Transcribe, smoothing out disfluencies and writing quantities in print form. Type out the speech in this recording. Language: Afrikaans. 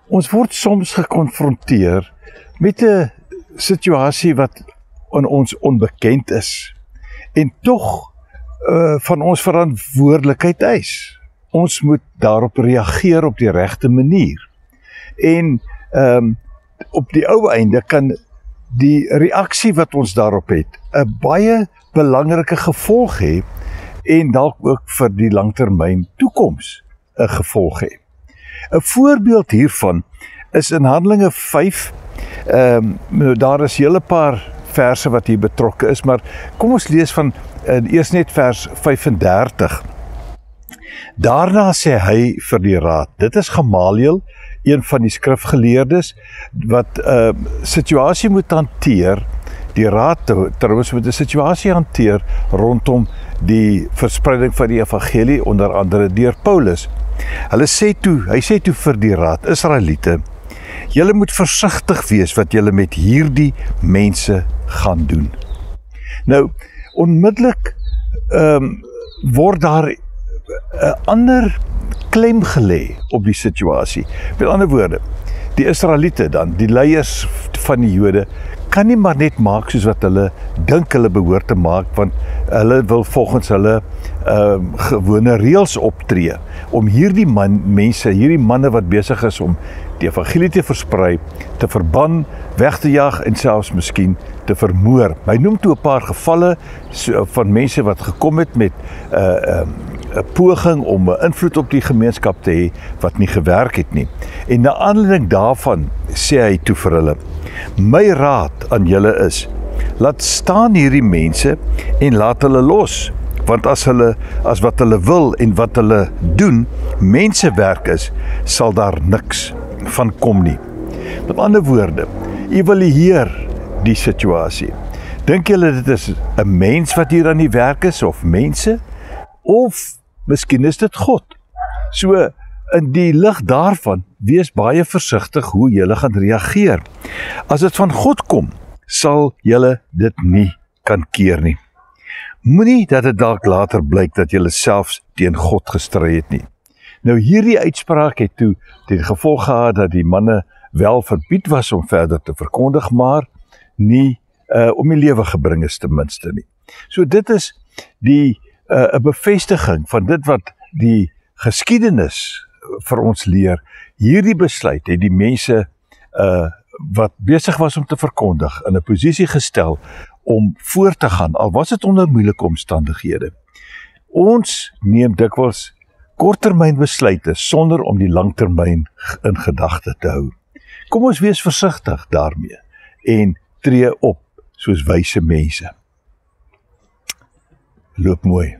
Ons word soms gekonfronteer met 'n situasie wat aan ons onbekend is en tog van ons verantwoordelikheid eis. Ons moet daarop reageer op die regte manier. En op die ou einde kan die reaksie wat ons daarop het 'n baie belangrike gevolg hê en dalk ook vir die langtermyn toekoms 'n gevolg hê. 'n Voorbeeld hiervan is in Handelinge 5. Daar is 'n hele paar verse wat hier betrokke is, maar kom ons lees van eers net vers 35. Daarna sê hy vir die raad, dit is Gamaliel, een van die skrifgeleerdes, wat situasie moet hanteer, die raad trouwens moet 'n situasie hanteer rondom die verspreiding van die evangelie, onder andere deur Paulus. Hy sê toe vir die raad, Israeliete, julle moet versigtig wees wat julle met hierdie mense gaan doen. Nou, onmiddellik word daar 'n ander klem gelê op die situasie. Met ander woorde, die Israeliete dan, die leiers van die Jode, kan nie maar net maak soos wat hulle dink hulle behoort te maak, want hulle wil volgens hulle gewone reëls optree, om hierdie manne wat besig is om die evangelie te versprei, te verban, weg te jag en selfs miskien te vermoor. Hy noem toe 'n paar gevalle van mense wat gekom het met 'n poging om 'n invloed op die gemeenskap te hê wat nie gewerk het nie. En na aanleiding daarvan sê hy toe vir hulle, my raad aan julle is, laat staan hierdie mense en laat hulle los, want as wat hulle wil en wat hulle doen mensewerk is, sal daar niks van kom nie. Met ander woorde, evalueer die situasie. Dink julle dit is 'n mens wat hier aan die werk is, of mense, of miskien is dit God? So, in die lig daarvan, wees baie versigtig hoe julle gaan reageer. As dit van God kom, sal julle dit nie kan keer nie. Moenie dat dit dalk later blyk dat julle selfs teen God gestry het nie. Nou hierdie uitspraak het toe die gevolg gehad dat die manne wel verbied was om verder te verkondig, maar nie om die lewe gebring is ten minste nie. So dit is die 'n bevestiging van dit wat die geskiedenis vir ons leer. Hierdie besluit het die mense wat besig was om te verkondig in 'n posisie gestel om voort te gaan, al was dit onder moeilike omstandighede. Ons neem dikwels korttermyn besluite sonder om die langtermyn in gedagte te hou. Kom ons wees versigtig daarmee en tree op soos wyse mense. Loop mooi.